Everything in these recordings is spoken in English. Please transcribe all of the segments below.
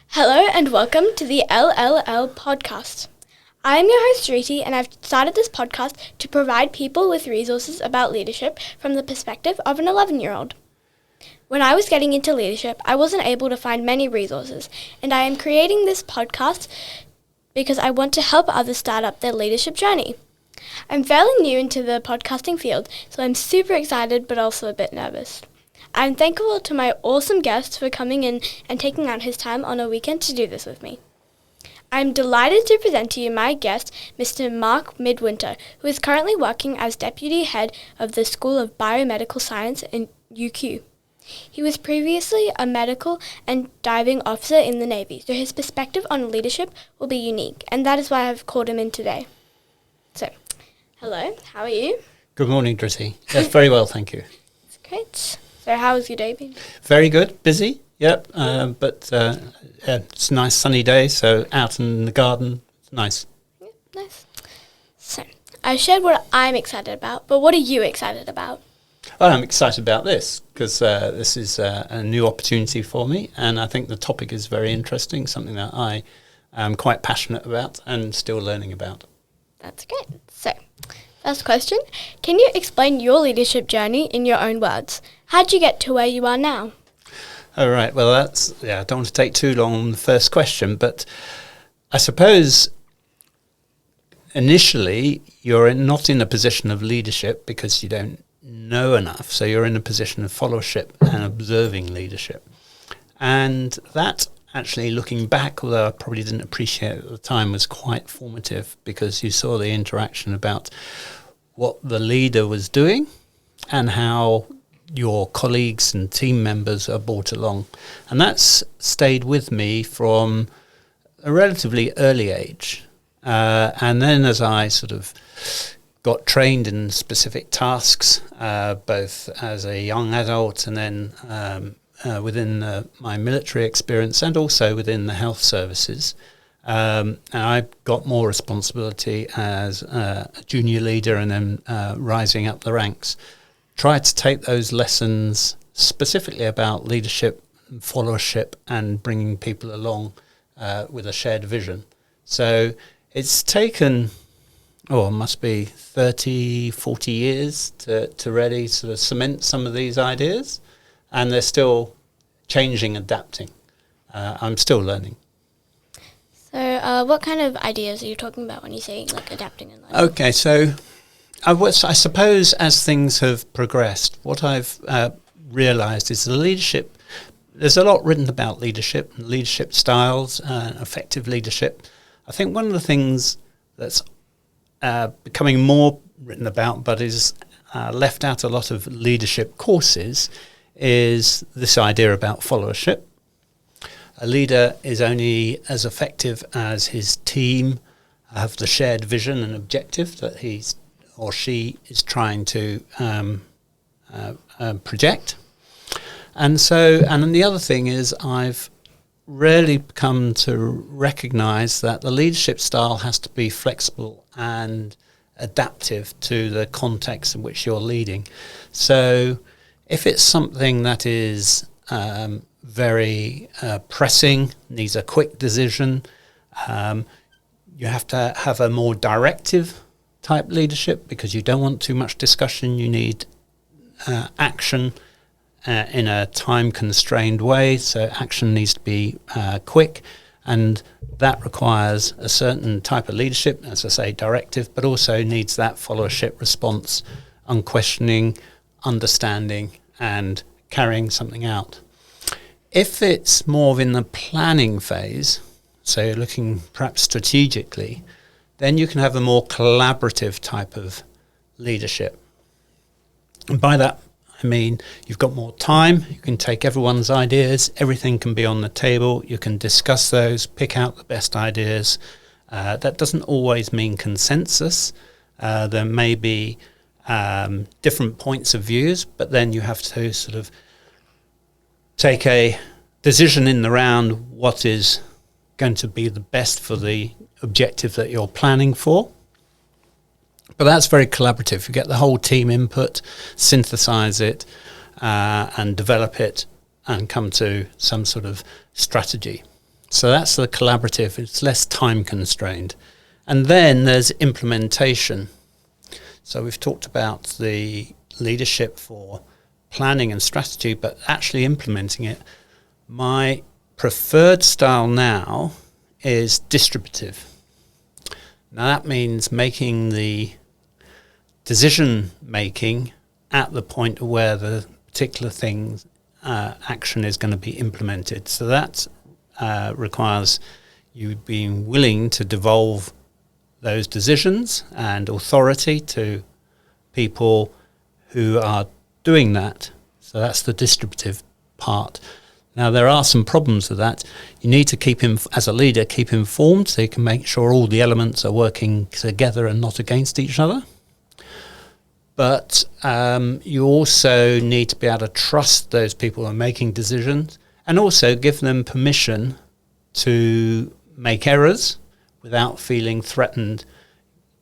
Hello and welcome to the LLL podcast. I am your host Dhretii, and I've started this podcast to provide people with resources about leadership from the perspective of an 11-year-old. When I was getting into leadership, I wasn't able to find many resources, and I am creating this podcast because I want to help others start up their leadership journey. I'm fairly new into the podcasting field, so I'm super excited but also a bit nervous. I'm thankful to my awesome guest for coming in and taking out his time on a weekend to do this with me. I'm delighted to present to you my guest, Mr. Mark Midwinter, who is currently working as Deputy Head of the School of Biomedical Science in UQ. He was previously a medical and diving officer in the Navy, so his perspective on leadership will be unique, and that is why I've called him in today. So, hello, how are you? Good morning, Dhretii. Yes, very well, thank you. That's great. So how has your day been? Very good, busy, yep, but it's a nice sunny day, so out in the garden, it's nice. Yeah, nice. So, I've shared what I'm excited about, but what are you excited about? Well, I'm excited about this, because this is a new opportunity for me, and I think the topic is very interesting, something that I am quite passionate about and still learning about. That's great. So, first question, can you explain your leadership journey in your own words? How'd you get to where you are now? All right, well, I don't want to take too long on the first question, but I suppose initially you're not in a position of leadership because you don't know enough, so you're in a position of followership and observing leadership. And that, actually, looking back, although I probably didn't appreciate it at the time, was quite formative because you saw the interaction about what the leader was doing and how your colleagues and team members are brought along. And that's stayed with me from a relatively early age. And then as I sort of got trained in specific tasks, both as a young adult and then within my military experience and also within the health services, and I got more responsibility as a junior leader and then rising up the ranks. Tried to take those lessons specifically about leadership and followership and bringing people along with a shared vision. So it's taken, it must be 30, 40 years to really sort of cement some of these ideas, and they're still changing, adapting. I'm still learning. So what kind of ideas are you talking about when you say like adapting and learning? Okay, so I suppose as things have progressed, what I've realised is the leadership, there's a lot written about leadership and leadership styles and effective leadership. I think one of the things that's becoming more written about but is left out a lot of leadership courses is this idea about followership. A leader is only as effective as his team have the shared vision and objective that he's or she is trying to project. And then the other thing is I've really come to recognise that the leadership style has to be flexible and adaptive to the context in which you're leading. So if it's something that is very pressing, needs a quick decision, you have to have a more directive type leadership because you don't want too much discussion. You need action in a time-constrained way, so action needs to be quick, and that requires a certain type of leadership, as I say, directive, but also needs that followership response, unquestioning, understanding, and carrying something out. If it's more in the planning phase, so looking perhaps strategically, then you can have a more collaborative type of leadership. And by that, I mean you've got more time, you can take everyone's ideas, everything can be on the table, you can discuss those, pick out the best ideas. That doesn't always mean consensus. There may be different points of views, but then you have to sort of take a decision in the round what is going to be the best for the objective that you're planning for. But that's very collaborative. You get the whole team input, synthesize it, and develop it, and come to some sort of strategy. So that's the collaborative. It's less time constrained. And then there's implementation. So we've talked about the leadership for planning and strategy, but actually implementing it. My preferred style now is distributive. Now that means making the decision making at the point where the particular thing, action is going to be implemented. So that requires you being willing to devolve those decisions and authority to people who are doing that. So that's the distributive part. Now there are some problems with that. You need to keep as a leader, keep informed so you can make sure all the elements are working together and not against each other. But you also need to be able to trust those people who are making decisions and also give them permission to make errors without feeling threatened,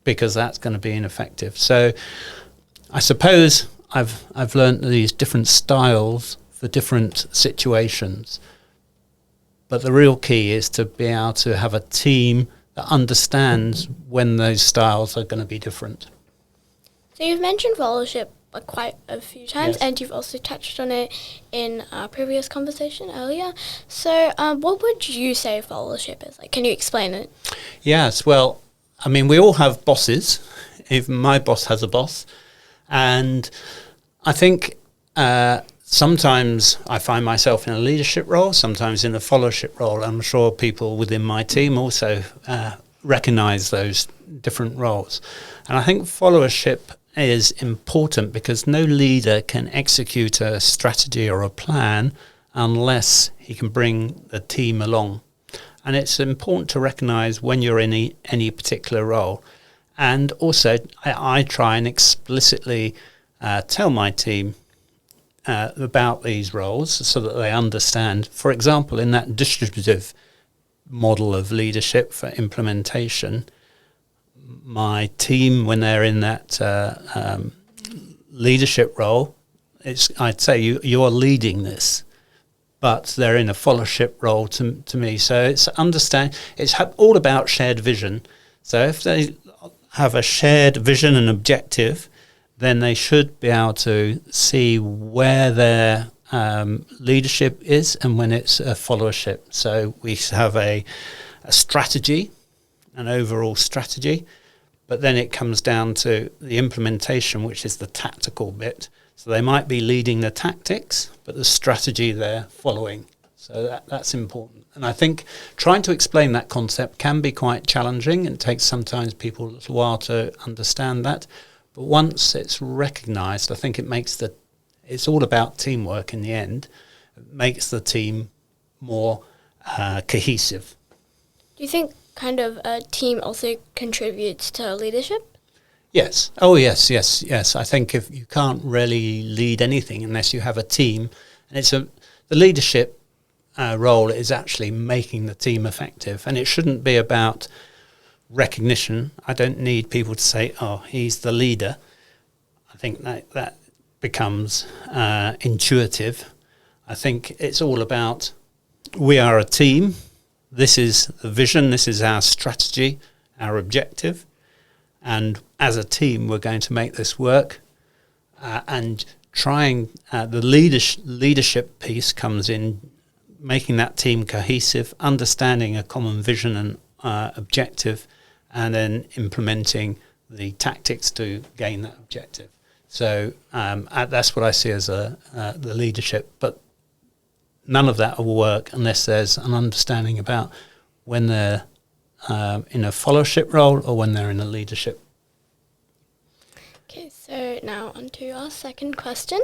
because that's going to be ineffective. So I suppose I've learned these different styles for different situations. But the real key is to be able to have a team that understands when those styles are going to be different. So you've mentioned followership quite a few times, Yes. and you've also touched on it in our previous conversation earlier. So what would you say followership is? Like, can you explain it? Yes, well, I mean, we all have bosses. Even my boss has a boss. And I think sometimes I find myself in a leadership role, sometimes in a followership role. I'm sure people within my team also recognize those different roles. And I think followership is important because no leader can execute a strategy or a plan unless he can bring the team along. And it's important to recognize when you're in any particular role. And also, I try and explicitly tell my team about these roles so that they understand. For example, in that distributive model of leadership for implementation, my team, when they're in that leadership role, I'd say you are leading this, but they're in a followership role to me. So it's all about shared vision. So if they have a shared vision and objective, then they should be able to see where their leadership is and when it's a followership. So we have a strategy, an overall strategy, but then it comes down to the implementation, which is the tactical bit. So they might be leading the tactics, but the strategy they're following. So that's important. And I think trying to explain that concept can be quite challenging. It takes sometimes people a little while to understand that. But once it's recognized, I think it's all about teamwork in the end. It makes the team more cohesive. Do you think kind of a team also contributes to leadership? Yes. Oh, yes. I think if you can't really lead anything unless you have a team, and the leadership role is actually making the team effective, and it shouldn't be about recognition. I don't need people to say, "Oh, he's the leader." I think that becomes intuitive. I think it's all about we are a team. This is the vision. This is our strategy, our objective. And as a team, we're going to make this work. And trying the leadership piece comes in making that team cohesive, understanding a common vision and objective, and then implementing the tactics to gain that objective. So that's what I see as the leadership. But none of that will work unless there's an understanding about when they're in a followership role or when they're in a leadership. Okay, so now on to our second question.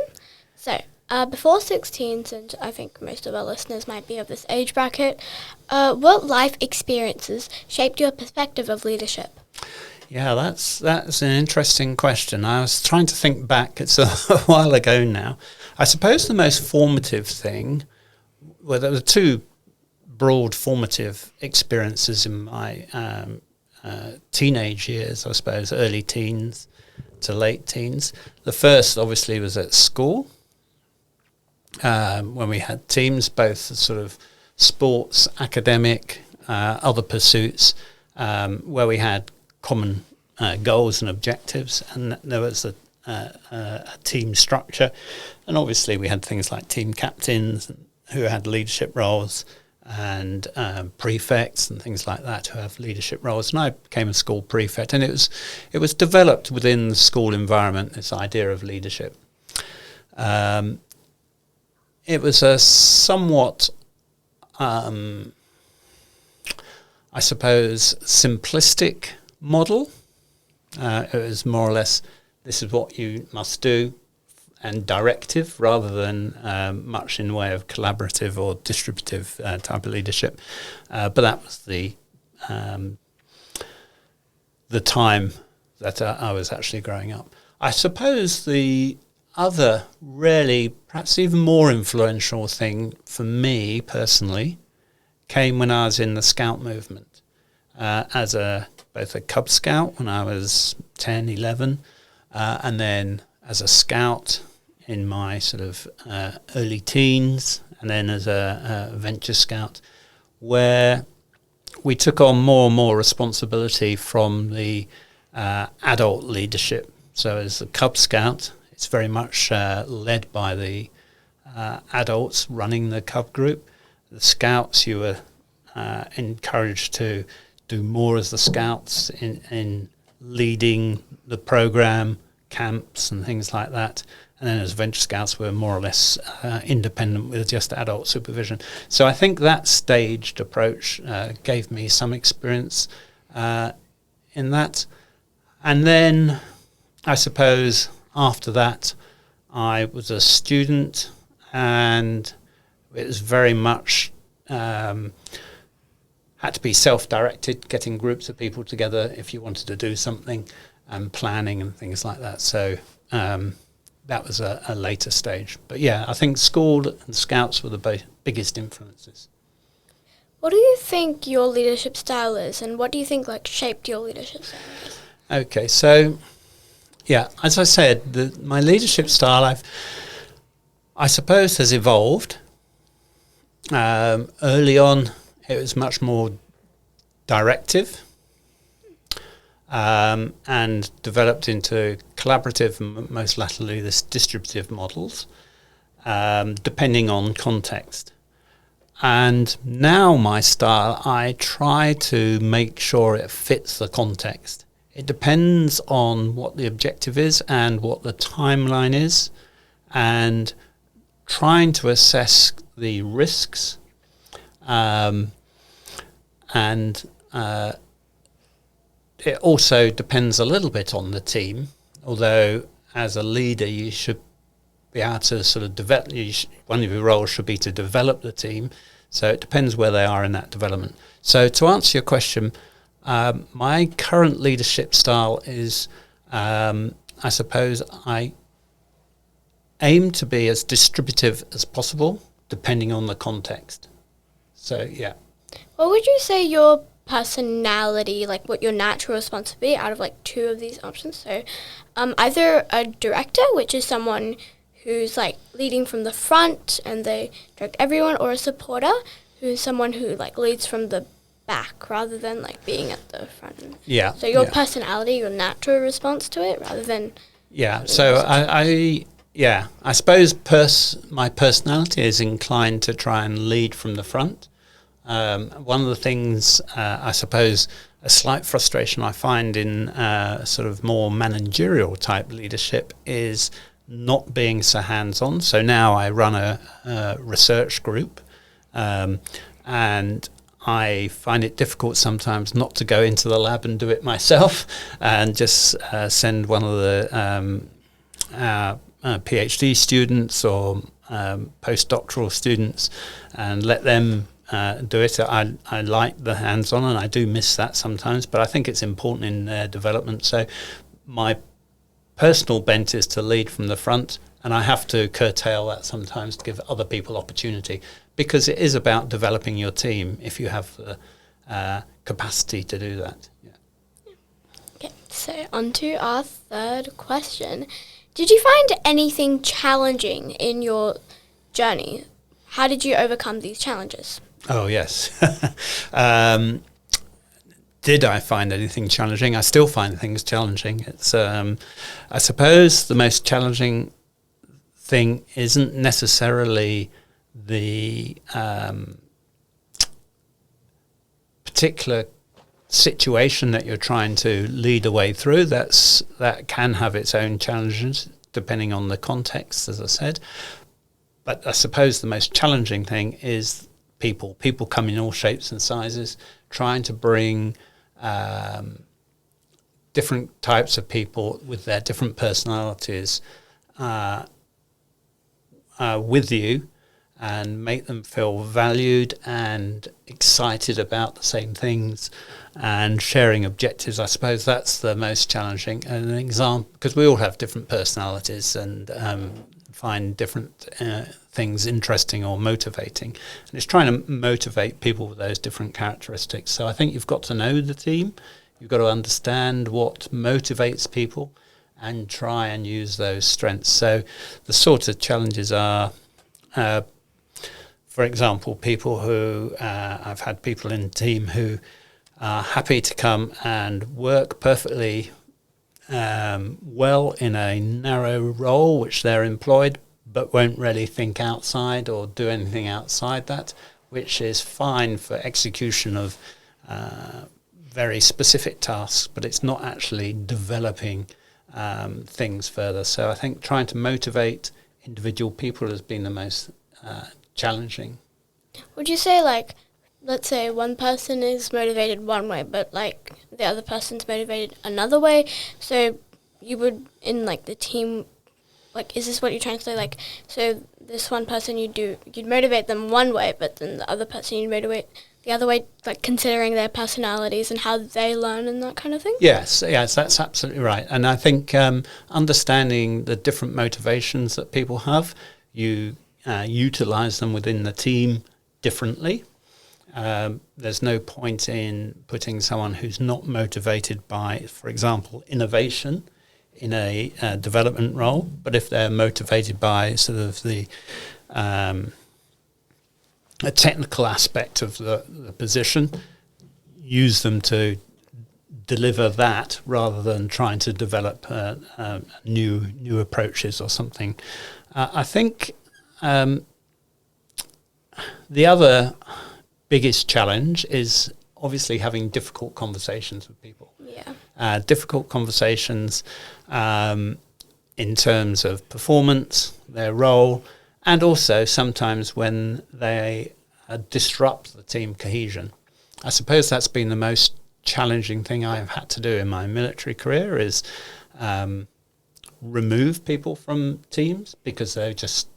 So, before 16, since I think most of our listeners might be of this age bracket, what life experiences shaped your perspective of leadership? Yeah, that's an interesting question. I was trying to think back. It's a while ago now. I suppose the most formative thing, well, there were two broad formative experiences in my teenage years, I suppose, early teens to late teens. The first, obviously, was at school, when we had teams, both sort of sports, academic, other pursuits, where we had common goals and objectives, and there was a team structure. And obviously we had things like team captains who had leadership roles, and prefects and things like that who have leadership roles. And I became a school prefect, and it was developed within the school environment, this idea of leadership. It was a somewhat, I suppose, simplistic model. It was more or less, this is what you must do, and directive, rather than much in the way of collaborative or distributive type of leadership. But that was the time that I was actually growing up. I suppose the other really, perhaps even more influential thing for me personally came when I was in the Scout movement, as both a Cub Scout when I was 10, 11, and then as a Scout in my sort of early teens, and then as a Venture Scout, where we took on more and more responsibility from the adult leadership. So as a Cub Scout, it's very much led by the adults running the Cub group. The Scouts, you were encouraged to do more as the Scouts in leading the program, camps and things like that. And then as Venture Scouts, we're more or less independent with just adult supervision. So I think that staged approach gave me some experience in that. And then I suppose after that, I was a student, and it was very much had to be self-directed, getting groups of people together if you wanted to do something, and planning and things like that. So that was a later stage. But yeah, I think school and Scouts were the biggest influences. What do you think your leadership style is, and what do you think shaped your leadership style? Okay, so yeah, as I said, my leadership style, I suppose, has evolved. Early on, it was much more directive, and developed into collaborative and most latterly this distributive models, depending on context. And now my style, I try to make sure it fits the context. It depends on what the objective is and what the timeline is, and trying to assess the risks, and it also depends a little bit on the team, although as a leader you should be able to sort of develop, one of your roles should be to develop the team, so it depends where they are in that development. So to answer your question, my current leadership style is, I suppose, I aim to be as distributive as possible, depending on the context. So, yeah. What would you say your personality, what your natural response would be out of two of these options? So either a director, which is someone who's leading from the front and they direct everyone, or a supporter, who's someone who leads from the back rather than being at the front. Yeah. So your personality, your natural response to it, rather than... Yeah, so I suppose my personality is inclined to try and lead from the front. One of the things, I suppose, a slight frustration I find in sort of more managerial type leadership is not being so hands-on. So now I run a research group, and I find it difficult sometimes not to go into the lab and do it myself, and just send one of the PhD students or postdoctoral students and let them do it. I like the hands-on, and I do miss that sometimes, but I think it's important in their development. So my personal bent is to lead from the front, and I have to curtail that sometimes to give other people opportunity, because it is about developing your team if you have the capacity to do that. Yeah. Okay, so on to our third question. Did you find anything challenging in your journey? How did you overcome these challenges? Oh, yes. Did I find anything challenging? I still find things challenging. It's, I suppose the most challenging thing isn't necessarily the particular situation that you're trying to lead a way through. That can have its own challenges depending on the context, as I said. But I suppose the most challenging thing is people come in all shapes and sizes, trying to bring different types of people with their different personalities with you and make them feel valued and excited about the same things and sharing objectives. I suppose that's the most challenging. And an example, because we all have different personalities and find different things interesting or motivating. And it's trying to motivate people with those different characteristics. So I think you've got to know the team. You've got to understand what motivates people and try and use those strengths. So the sort of challenges are, for example, people who, I've had people in the team who are happy to come and work perfectly well in a narrow role which they're employed, but won't really think outside or do anything outside that, which is fine for execution of very specific tasks, but it's not actually developing things further. So I think trying to motivate individual people has been the most challenging. Would you say, like, let's say one person is motivated one way, but, like, the other person's motivated another way, so you would, in, like, the team, like, is this what you're trying to say? Like, so this one person you'd motivate them one way, but then the other person you'd motivate the other way, like, considering their personalities and how they learn and that kind of thing? Yes, that's absolutely right. And I think understanding the different motivations that people have, you utilize them within the team differently. There's no point in putting someone who's not motivated by, for example, innovation in a development role, but if they're motivated by sort of the a technical aspect of the position, use them to deliver that rather than trying to develop new approaches or something. I think the other biggest challenge is obviously having difficult conversations with people. Yeah. Difficult conversations in terms of performance, their role, and also sometimes when they disrupt the team cohesion. I suppose that's been the most challenging thing I've had to do in my military career is remove people from teams because they're just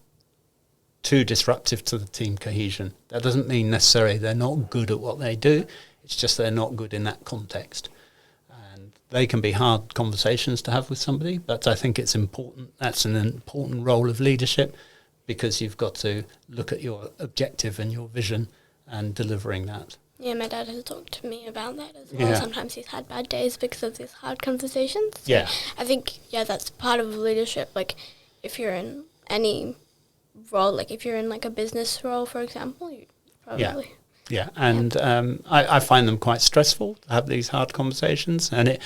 too disruptive to the team cohesion. That doesn't mean necessarily they're not good at what they do. It's just they're not good in that context. And they can be hard conversations to have with somebody, but I think it's important. That's an important role of leadership because you've got to look at your objective and your vision and delivering that. Yeah, my dad has talked to me about that as well. Yeah. Sometimes he's had bad days because of these hard conversations. So Yeah. I think, that's part of leadership. Like, if you're in any role, like if you're in like a business role, for example, you probably... Yeah, and I find them quite stressful to have these hard conversations, and it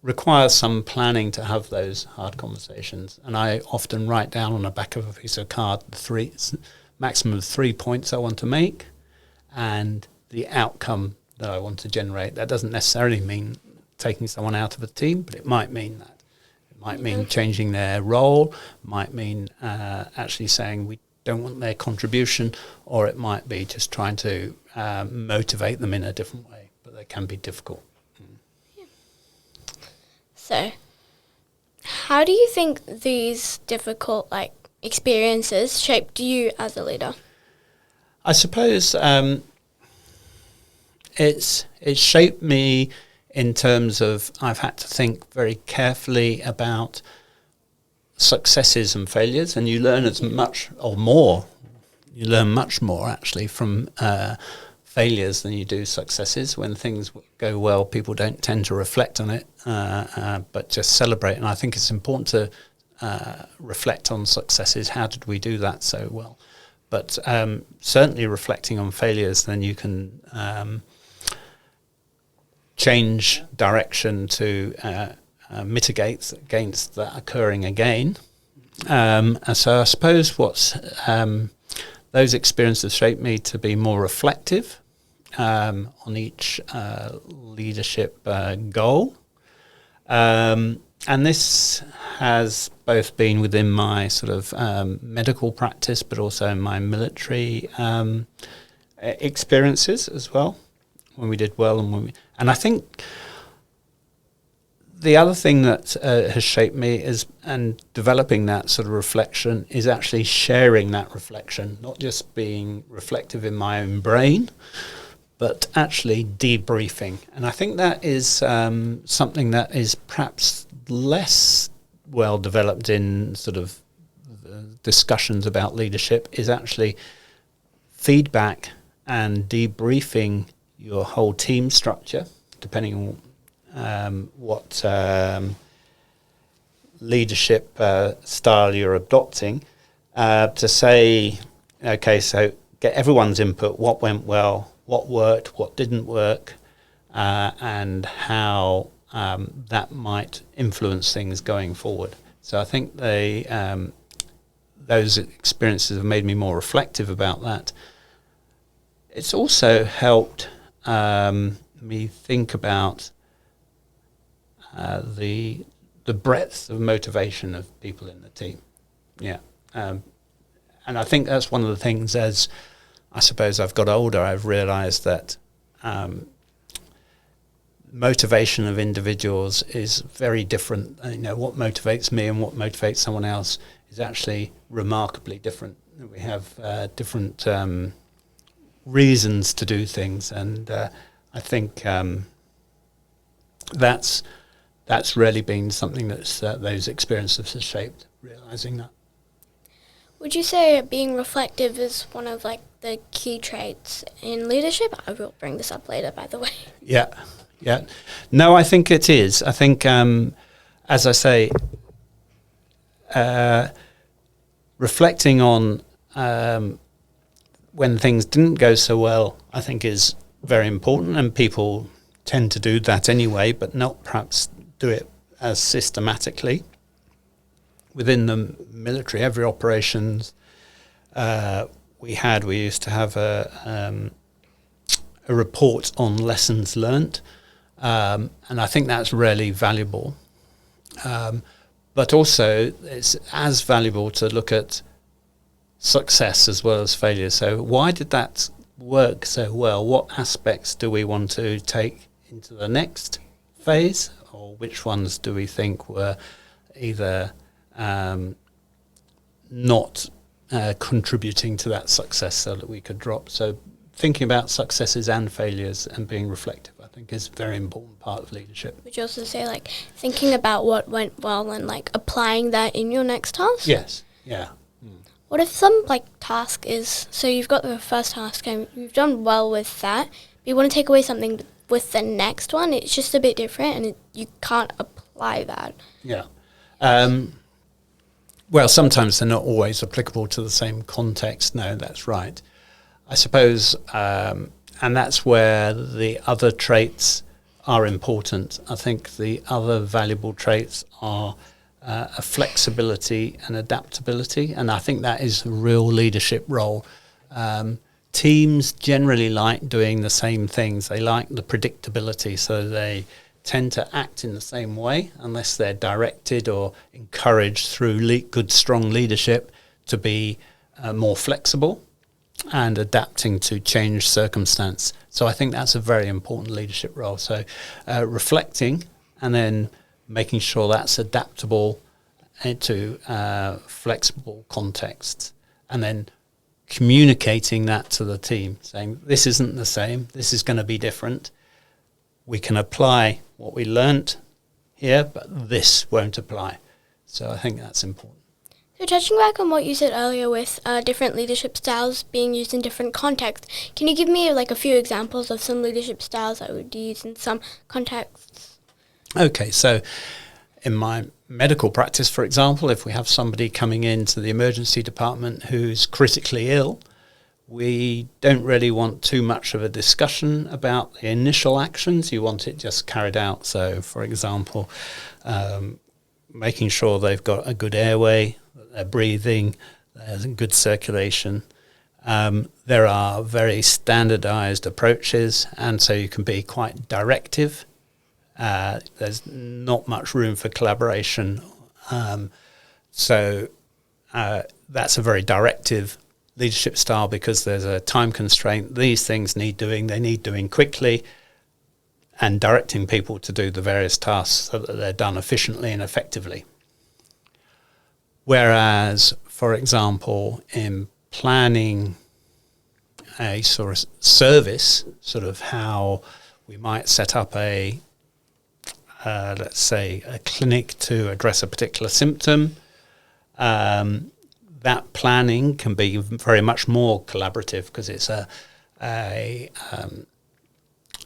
requires some planning to have those hard conversations. And I often write down on the back of a piece of card maximum of 3 points I want to make and the outcome that I want to generate. That doesn't necessarily mean taking someone out of a team, but it might mean that. It might mean changing their role, might mean actually saying we don't want their contribution, or it might be just trying to motivate them in a different way, but they can be difficult. Yeah. So, how do you think these difficult experiences shaped you as a leader? I suppose it's shaped me in terms of I've had to think very carefully about successes and failures, and you learn as much or more. You learn much more actually from failures than you do successes. When things go well, people don't tend to reflect on it, but just celebrate. And I think it's important to reflect on successes. How did we do that so well? but certainly reflecting on failures, then you can change direction to mitigate against that occurring again. And so I suppose what's those experiences shaped me to be more reflective on each leadership goal. And this has both been within my sort of medical practice, but also in my military experiences as well, when we did well and I think the other thing that has shaped me is, and developing that sort of reflection, is actually sharing that reflection, not just being reflective in my own brain, but actually debriefing. And I think that is something that is perhaps less well developed in sort of discussions about leadership, is actually feedback and debriefing your whole team structure, depending on what leadership style you're adopting, to say, okay, so get everyone's input, what went well, what worked, what didn't work, and how that might influence things going forward. So I think those experiences have made me more reflective about that. It's also helped me think about the breadth of motivation of people in the team. Yeah. And I think that's one of the things, as I suppose I've got older, I've realised that motivation of individuals is very different. You know, what motivates me and what motivates someone else is actually remarkably different. We have different reasons to do things, and I think that's really been something that's those experiences have shaped, realising that. Would you say being reflective is one of like the key traits in leadership? I will bring this up later, by the way. Yeah. No, I think it is. I think, as I say, reflecting on when things didn't go so well, I think is very important, and people tend to do that anyway, but not perhaps do it as systematically. Within the military, every operations we used to have a report on lessons learnt, and I think that's really valuable. But also, it's as valuable to look at success as well as failure. So why did that work so well? What aspects do we want to take into the next phase, or which ones do we think were either not contributing to that success so that we could drop? So thinking about successes and failures and being reflective, I think, is a very important part of leadership. Would you also say like thinking about what went well and like applying that in your next task? Yes, yeah. What if some like task is, so you've got the first task and you've done well with that, but you want to take away something with the next one, it's just a bit different and you can't apply that. Yeah. Well, sometimes they're not always applicable to the same context. No, that's right. I suppose, and that's where the other traits are important. I think the other valuable traits are a flexibility and adaptability, and I think that is a real leadership role. Teams generally like doing the same things. They like the predictability, so they tend to act in the same way unless they're directed or encouraged through good, strong leadership to be more flexible and adapting to changed circumstance. So I think that's a very important leadership role. So reflecting and then making sure that's adaptable into flexible contexts, and then communicating that to the team, saying this isn't the same, this is going to be different. We can apply what we learnt here, but this won't apply. So I think that's important. So touching back on what you said earlier with different leadership styles being used in different contexts, can you give me like a few examples of some leadership styles that would be used in some contexts? Okay, so in my medical practice, for example, if we have somebody coming into the emergency department who's critically ill, we don't really want too much of a discussion about the initial actions. You want it just carried out. So, for example, making sure they've got a good airway, that they're breathing, there's good circulation. There are very standardized approaches, and so you can be quite directive. There's not much room for collaboration. So that's a very directive leadership style because there's a time constraint. These things need doing, they need doing quickly, and directing people to do the various tasks so that they're done efficiently and effectively. Whereas, for example, in planning a sort of service, sort of how we might set up a, let's say, a clinic to address a particular symptom, that planning can be very much more collaborative because it's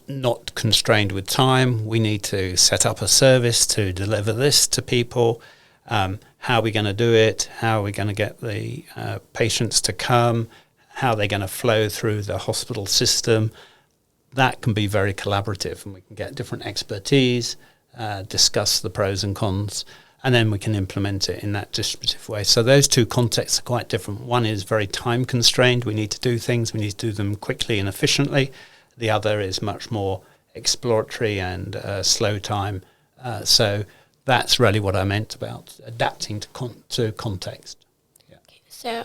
not constrained with time. We need to set up a service to deliver this to people. How are we going to do it? How are we going to get the patients to come? How are they going to flow through the hospital system? That can be very collaborative, and we can get different expertise, discuss the pros and cons, and then we can implement it in that distributive way. So those two contexts are quite different. One is very time constrained. We need to do things. We need to do them quickly and efficiently. The other is much more exploratory and slow time. So that's really what I meant about adapting to context. Yeah. Okay, so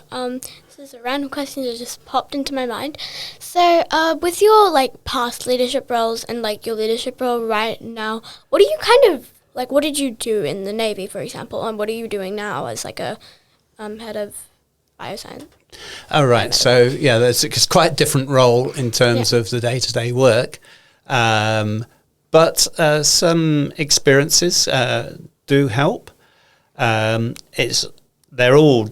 this is a random question that just popped into my mind. So with your past leadership roles and your leadership role right now, what do you what did you do in the Navy, for example, and what are you doing now as a head of bioscience? Oh, right. So, yeah, it's quite a different role in terms of the day-to-day work. But some experiences do help. They're all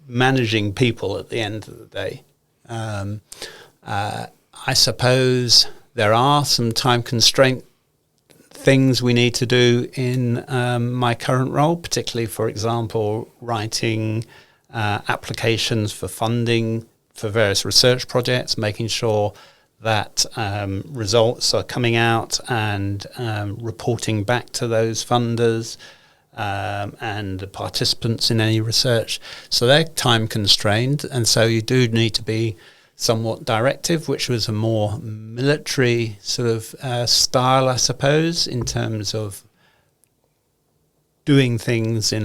managing people at the end of the day. I suppose there are some time constraint things we need to do in my current role, particularly, for example, writing applications for funding for various research projects, making sure that results are coming out and reporting back to those funders and the participants in any research. So they're time constrained, and so you do need to be somewhat directive, which was a more military sort of style, I suppose, in terms of doing things in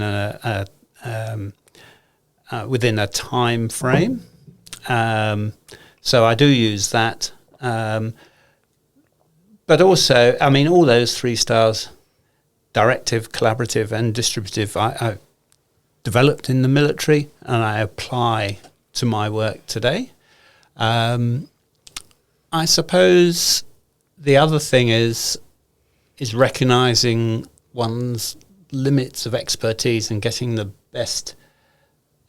within a time frame. So I do use that. But also, I mean, all those three styles, directive, collaborative and distributive, I developed in the military and I apply to my work today. I suppose the other thing is recognizing one's limits of expertise and getting the best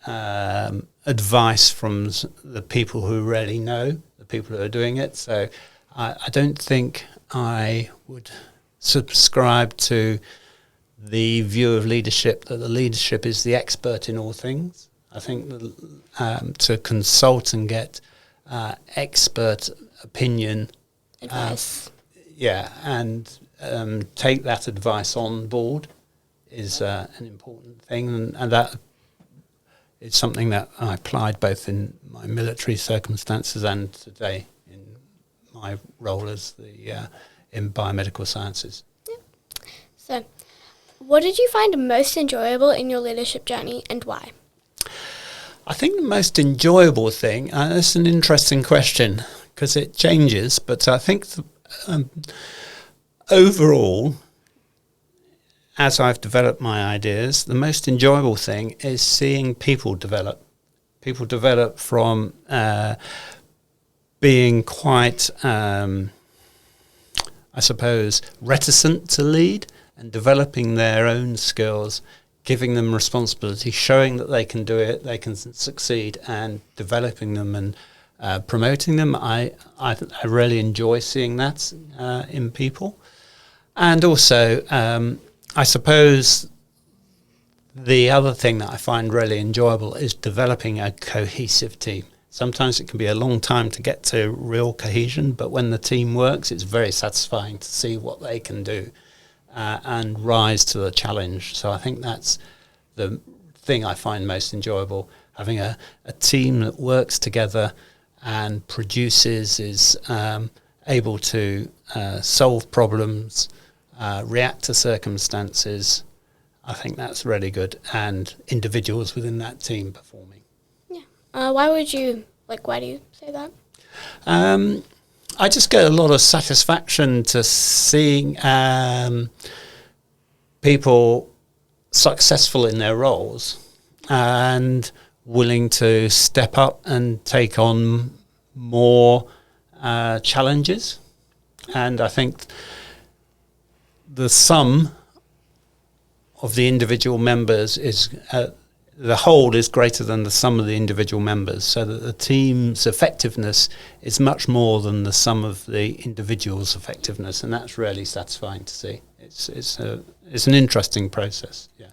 advice from the people who really know, the people who are doing it. So I don't think I would subscribe to the view of leadership that the leadership is the expert in all things. I think to consult and get expert opinion, advice, and take that advice on board is an important thing, and that is something that I applied both in my military circumstances and today in my role as in biomedical sciences. Yeah. So, what did you find most enjoyable in your leadership journey, and why? I think the most enjoyable thing, it's an interesting question because it changes, but I think overall, as I've developed my ideas, the most enjoyable thing is seeing people develop. People develop from being quite, I suppose, reticent to lead and developing their own skills, giving them responsibility, showing that they can do it, they can succeed, and developing them and promoting them. I really enjoy seeing that in people. And also, I suppose the other thing that I find really enjoyable is developing a cohesive team. Sometimes it can be a long time to get to real cohesion, but when the team works, it's very satisfying to see what they can do and rise to the challenge. So I think that's the thing I find most enjoyable, having a team that works together and produces, is able to solve problems, react to circumstances. I think that's really good, and individuals within that team performing. Why do you say that? I just get a lot of satisfaction to seeing people successful in their roles and willing to step up and take on more challenges. And I think the sum of the individual members is the whole is greater than the sum of the individual members, so that the team's effectiveness is much more than the sum of the individual's effectiveness, and that's really satisfying to see. It's an interesting process. Yeah.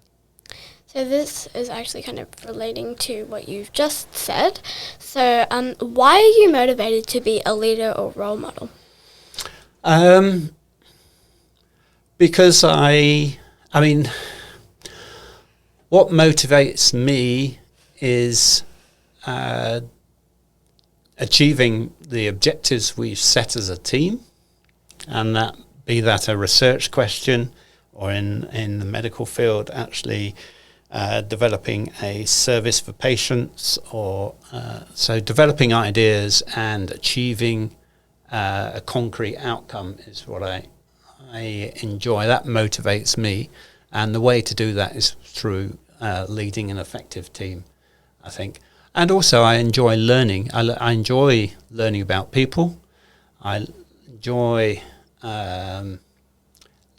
So this is actually kind of relating to what you've just said. So why are you motivated to be a leader or role model? Because I mean, what motivates me is achieving the objectives we've set as a team, and that be that a research question, or in the medical field, actually developing a service for patients, or so developing ideas and achieving a concrete outcome is what I enjoy. That motivates me. And the way to do that is through leading an effective team, I think. And also I enjoy learning. I enjoy learning about people. I enjoy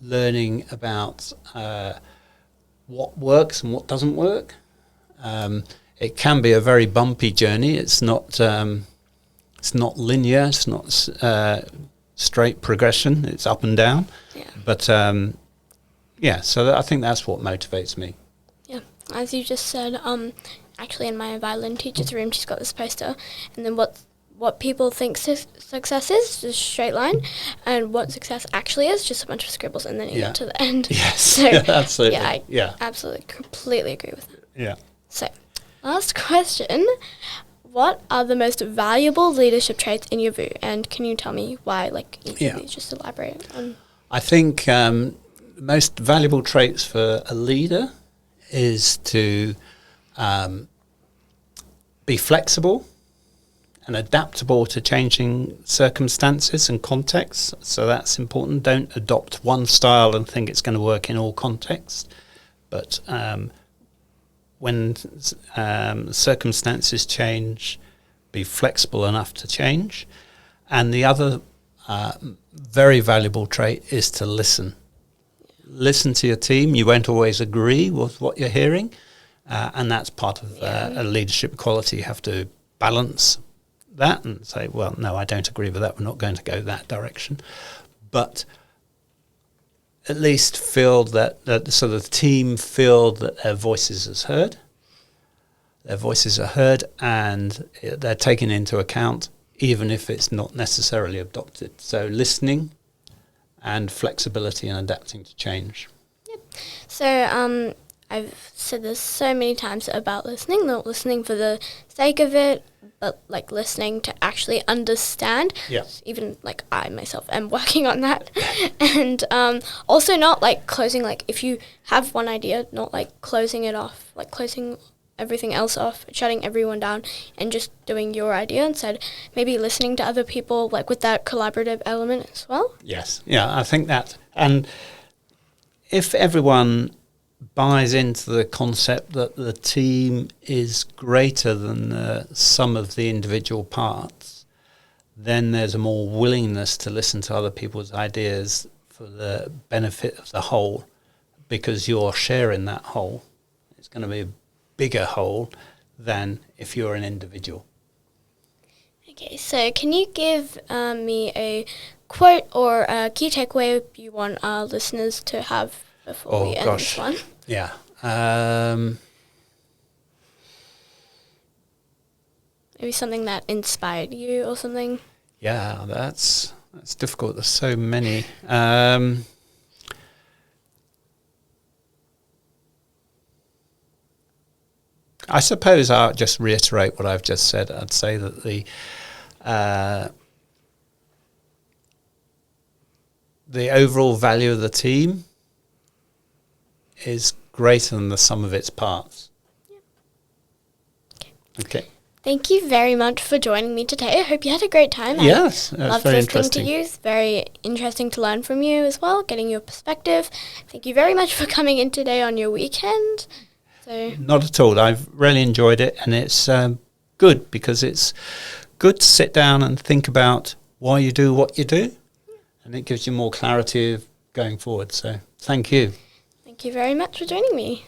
learning about what works and what doesn't work. It can be a very bumpy journey. It's not linear. It's not straight progression. It's up and down. Yeah. But so I think that's what motivates me. Yeah, as you just said, actually in my violin teacher's room, she's got this poster, and then what people think success is, just a straight line, and what success actually is, just a bunch of scribbles, and then you get to the end. Yes, so, absolutely. I absolutely, completely agree with that. Yeah. So, last question. What are the most valuable leadership traits in your view, and can you tell me why, each of these, just elaborate on? I think the most valuable traits for a leader is to be flexible and adaptable to changing circumstances and contexts. So that's important. Don't adopt one style and think it's going to work in all contexts. But when circumstances change, be flexible enough to change. And the other very valuable trait is to listen. Listen to your team. You won't always agree with what you're hearing. And that's part of a leadership quality. You have to balance that and say, well, no, I don't agree with that. We're not going to go that direction. But at least feel that so the team feel that their voices is heard. Their voices are heard and they're taken into account, even if it's not necessarily adopted. So listening and flexibility and adapting to change. Yep. So I've said this so many times about listening, not listening for the sake of it, but listening to actually understand. Yeah. Even I myself am working on that. And also not closing, if you have one idea, not closing it off, closing everything else off, shutting everyone down and just doing your idea instead. Maybe listening to other people with that collaborative element as well. Yes. Yeah, I think that. And if everyone buys into the concept that the team is greater than the sum of the individual parts, then there's a more willingness to listen to other people's ideas for the benefit of the whole, because you're sharing that whole. It's going to be a bigger whole than if you're an individual. Okay, so can you give me a quote or a key takeaway you want our listeners to have before we end this one? Yeah. Maybe something that inspired you or something? Yeah, that's difficult. There's so many. I suppose I'll just reiterate what I've just said. I'd say that the overall value of the team is greater than the sum of its parts. Okay. Thank you very much for joining me today. I hope you had a great time. Yes, I loved very listening interesting. to you. It's very interesting to learn from you as well, getting your perspective. Thank you very much for coming in today on your weekend. So Not at all. I've really enjoyed it, and it's good because it's good to sit down and think about why you do what you do, and it gives you more clarity of going forward. So thank you. thank you very much for joining me.